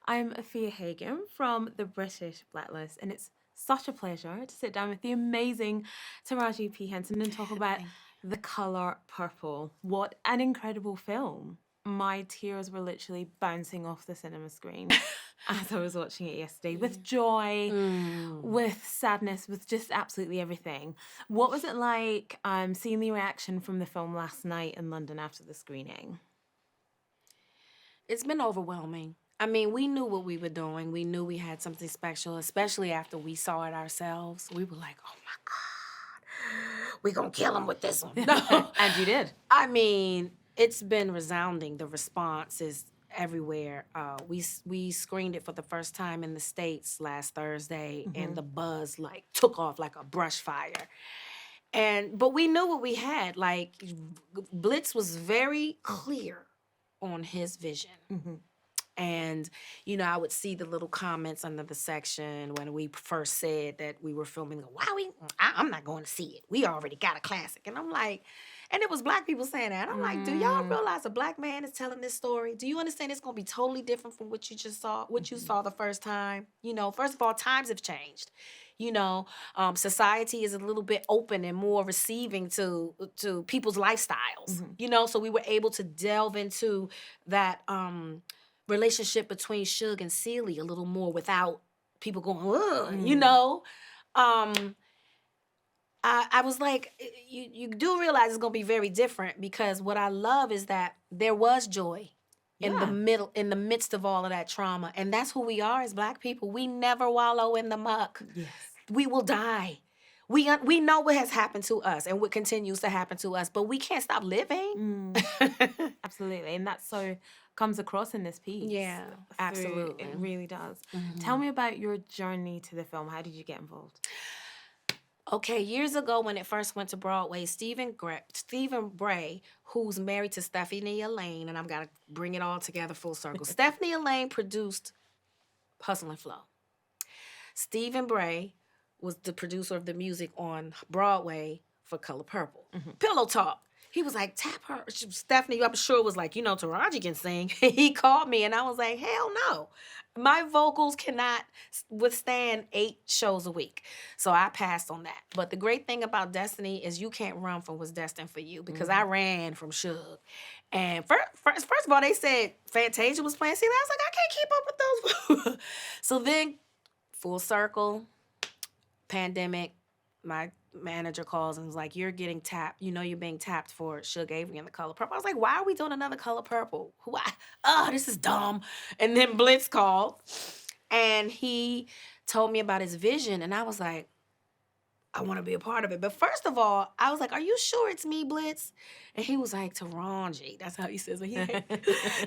I'm Afua Hagan from the British Blacklist, and it's such a pleasure to sit down with the amazing Taraji P. Henson and talk about The Color Purple. What an incredible film. My tears were literally bouncing off the cinema screen as I was watching it yesterday, with joy, with sadness, with just absolutely everything. What was it like seeing the reaction from the film last night in London after the screening? It's been overwhelming. I mean, we knew what we were doing. We knew we had something special, especially after we saw it ourselves. We were like, oh my God, we're going to kill him with this one. No. And you did. I mean, it's been resounding. The response is everywhere. We screened it for the first time in the States last Thursday, and the buzz took off like a brush fire. But we knew what we had. Like, Blitz was very clear on his vision. And, I would see the little comments under the section when we first said that we were filming. I'm not going to see it. We already got a classic. And I'm like, and it was Black people saying that. I'm like, do y'all realize a Black man is telling this story? Do you understand it's going to be totally different from what you just saw, what you saw the first time? First of all, times have changed. Society is a little bit open and more receiving to people's lifestyles. So we were able to delve into that relationship between Shug and Celie a little more without people going, I was like, you do realize it's gonna be very different, because what I love is that there was joy in the midst of all of that trauma. And that's who we are as Black people. We never wallow in the muck. Yes. We will die. We know what has happened to us and what continues to happen to us, but we can't stop living. Absolutely. And that so comes across in this piece. Yeah, absolutely. It really does. Tell me about your journey to the film. How did you get involved? Okay, years ago when it first went to Broadway, Stephen Bray, who's married to Stephanie Elaine, and I've got to bring it all together full circle. Stephanie Elaine produced Hustle and Flow. Stephen Bray was the producer of the music on Broadway for Color Purple. Pillow Talk. He was like, tap her. Stephanie, I'm sure, was like, Taraji can sing. He called me, and I was like, hell no. My vocals cannot withstand 8 shows a week. So I passed on that. But the great thing about Destiny is you can't run from what's destined for you, because I ran from Shug. And first of all, they said Fantasia was playing Celie. I was like, I can't keep up with those. So then, full circle, pandemic, my manager calls and was like, you're getting tapped. You're being tapped for Shug Avery and The Color Purple. I was like, why are we doing another Color Purple? This is dumb. And then Blitz called, and he told me about his vision, and I was like, I want to be a part of it. But first of all, I was like, are you sure it's me, Blitz? And he was like, Taraji. That's how he says it.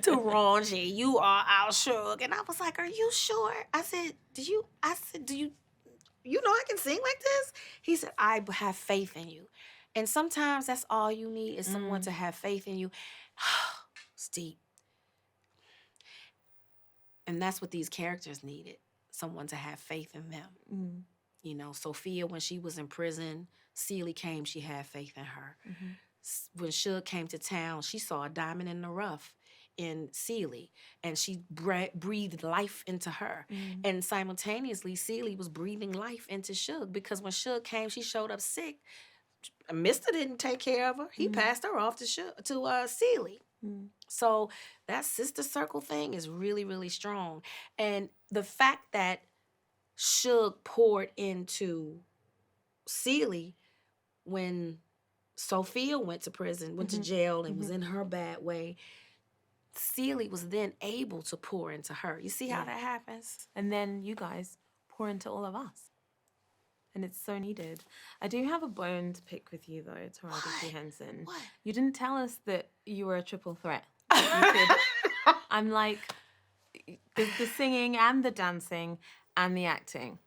Taraji, you are our Shug. And I was like, are you sure? I said, do you I can sing like this? He said, I have faith in you. And sometimes that's all you need is someone to have faith in you. It's deep. And that's what these characters needed, someone to have faith in them. Sophia, when she was in prison, Celie came, she had faith in her. When Shug came to town, she saw a diamond in the rough in Celie, and she breathed life into her. And simultaneously, Celie was breathing life into Shug, because when Shug came, she showed up sick. Mister didn't take care of her. He passed her off to Celie. So that sister circle thing is really, really strong. And the fact that Shug poured into Celie when Sophia went to prison, went to jail, and was in her bad way, Celie was then able to pour into her. You see how that happens? And then you guys pour into all of us. And it's so needed. I do have a bone to pick with you, though, Taraji P. Henson. What? You didn't tell us that you were a triple threat. I'm like, the singing and the dancing and the acting.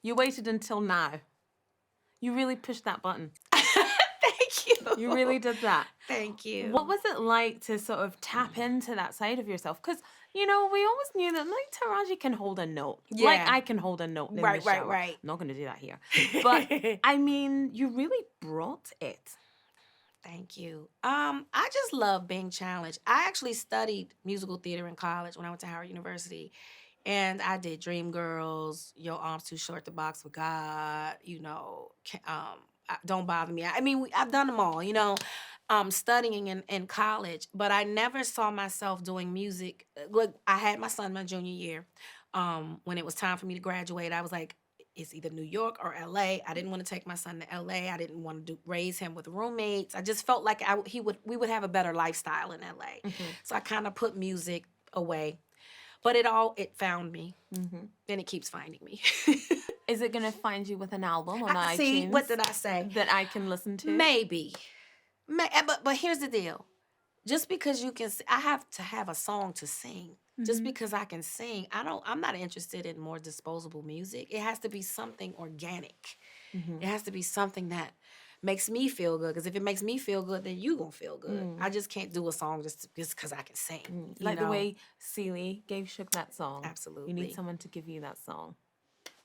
You waited until now. You really pushed that button. Thank you. You really did that. Thank you. What was it like to sort of tap into that side of yourself? Because, we always knew that, Taraji can hold a note. Yeah. Like I can hold a note in the shower. Right. I'm not going to do that here. But, I mean, you really brought it. Thank you. I just love being challenged. I actually studied musical theater in college when I went to Howard University. And I did Dreamgirls, Your Arms Too Short to Box with God, Don't Bother Me. I mean, I've done them all, studying in college, but I never saw myself doing music. Look, I had my son my junior year. When it was time for me to graduate, I was like, it's either New York or LA. I didn't want to take my son to LA. I didn't want to raise him with roommates. I just felt like we would have a better lifestyle in LA. Mm-hmm. So I kind of put music away. But it found me, and it keeps finding me. Is it gonna find you with an album on iTunes? See, what did I say? That I can listen to? Maybe. But here's the deal. Just because you can, I have to have a song to sing. Just because I can sing, I'm not interested in more disposable music. It has to be something organic. It has to be something that makes me feel good. Because if it makes me feel good, then you gonna feel good. I just can't do a song just because I can sing. Like the way Celie gave Shug that song. Absolutely. You need someone to give you that song.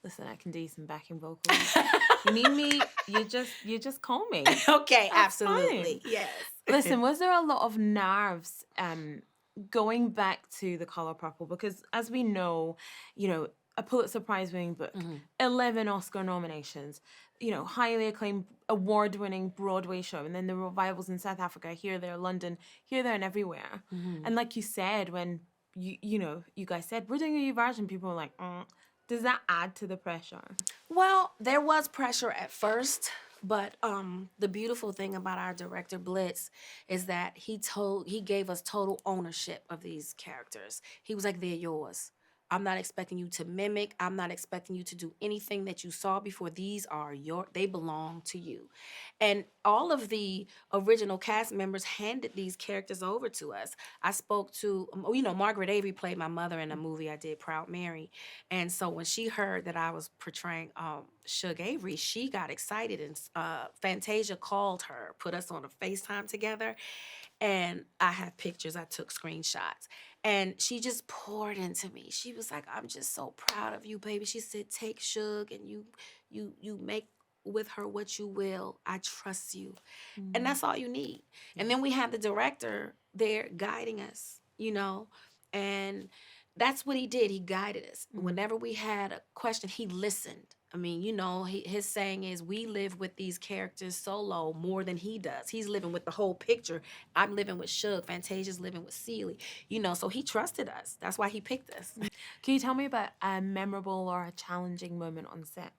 Listen, I can do some backing vocals. You need me, you just call me. Okay, That's absolutely. fine. Yes. Listen, was there a lot of nerves going back to The Color Purple? Because as we know, a Pulitzer Prize-winning book, 11 Oscar nominations, highly acclaimed, award-winning Broadway show, and then the revivals in South Africa, here, there, London, here, there, and everywhere. And like you said, when you guys said, we're doing a new version, people were like, does that add to the pressure? Well, there was pressure at first, but the beautiful thing about our director Blitz is that he gave us total ownership of these characters. He was like, they're yours. I'm not expecting you to mimic. I'm not expecting you to do anything that you saw before. They belong to you. And all of the original cast members handed these characters over to us. I spoke to, Margaret Avery played my mother in a movie I did, Proud Mary. And so when she heard that I was portraying Shug Avery, she got excited, and Fantasia called her, put us on a FaceTime together. And I have pictures, I took screenshots. And she just poured into me. She was like, I'm just so proud of you, baby. She said, take Shug and you make with her what you will. I trust you. And that's all you need. And then we have the director there guiding us, and that's what he did. He guided us. Whenever we had a question, he listened. I mean, his saying is, we live with these characters solo more than he does. He's living with the whole picture. I'm living with Shug. Fantasia's living with Celie. So he trusted us. That's why he picked us. Can you tell me about a memorable or a challenging moment on set?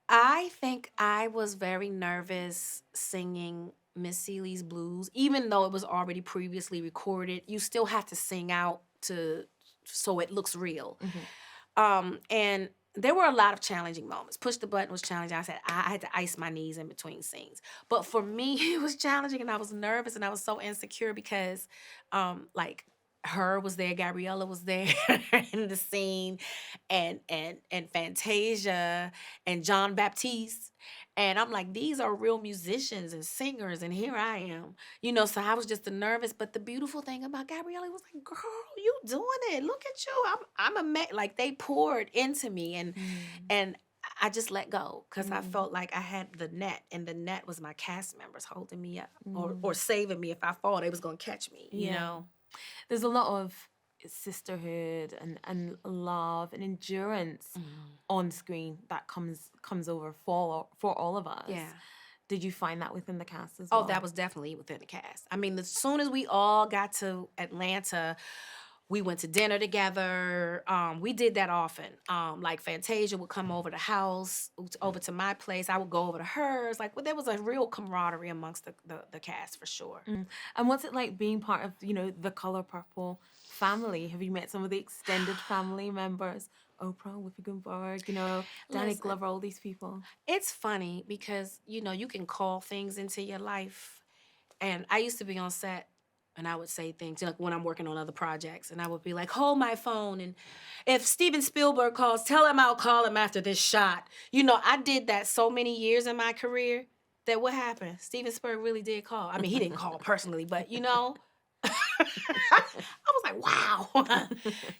I think I was very nervous singing Miss Celie's Blues. Even though it was already previously recorded, you still have to sing out so it looks real. And there were a lot of challenging moments. Push the Button was challenging. I said I had to ice my knees in between scenes. But for me, it was challenging, and I was nervous, and I was so insecure because, H.E.R was there, Gabriella was there in the scene, and Fantasia and John Baptiste. And I'm like, these are real musicians and singers, and here I am. So I was just nervous. But the beautiful thing about Gabriella was like, girl, you doing it. Look at you. I'm like, they poured into me, and I just let go because I felt like I had the net, and the net was my cast members holding me up or saving me. If I fall, they was going to catch me, you know? There's a lot of sisterhood and love and endurance on screen that comes over for all of us. Yeah. Did you find that within the cast as well? Oh, that was definitely within the cast. I mean, as soon as we all got to Atlanta, we went to dinner together. We did that often. Like Fantasia would come over the house, over to my place. I would go over to hers. There was a real camaraderie amongst the cast for sure. And what's it like being part of, the Color Purple family? Have you met some of the extended family members? Oprah, Whoopi Goldberg, Danny Glover, all these people. It's funny because, you can call things into your life. And I used to be on set, and I would say things like when I'm working on other projects, and I would be like, hold my phone. And if Steven Spielberg calls, tell him I'll call him after this shot. I did that so many years in my career that what happened? Steven Spielberg really did call. I mean, he didn't call personally, but I was like, wow.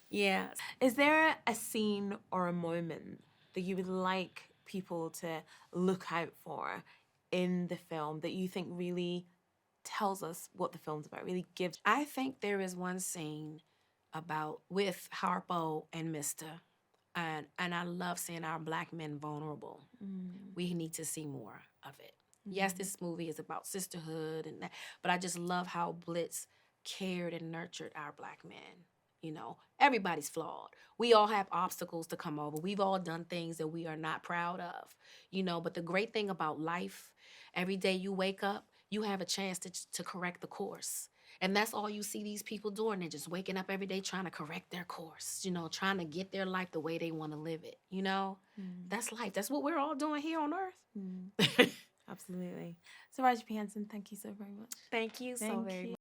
Yeah. Is there a scene or a moment that you would like people to look out for in the film that you think really tells us what the film's about, really gives? I think there is one scene with Harpo and Mr. And I love seeing our Black men vulnerable. We need to see more of it. Yes, this movie is about sisterhood and that, but I just love how Blitz cared and nurtured our Black men. You know, everybody's flawed. We all have obstacles to come over. We've all done things that we are not proud of, you know, but the great thing about life, every day you wake up, you have a chance to correct the course. And that's all you see these people doing. They're just waking up every day trying to correct their course, you know, trying to get their life the way they want to live it, you know? That's life. That's what we're all doing here on Earth. Absolutely. So, Taraji P. Henson, thank you so very much. Thank you so very much.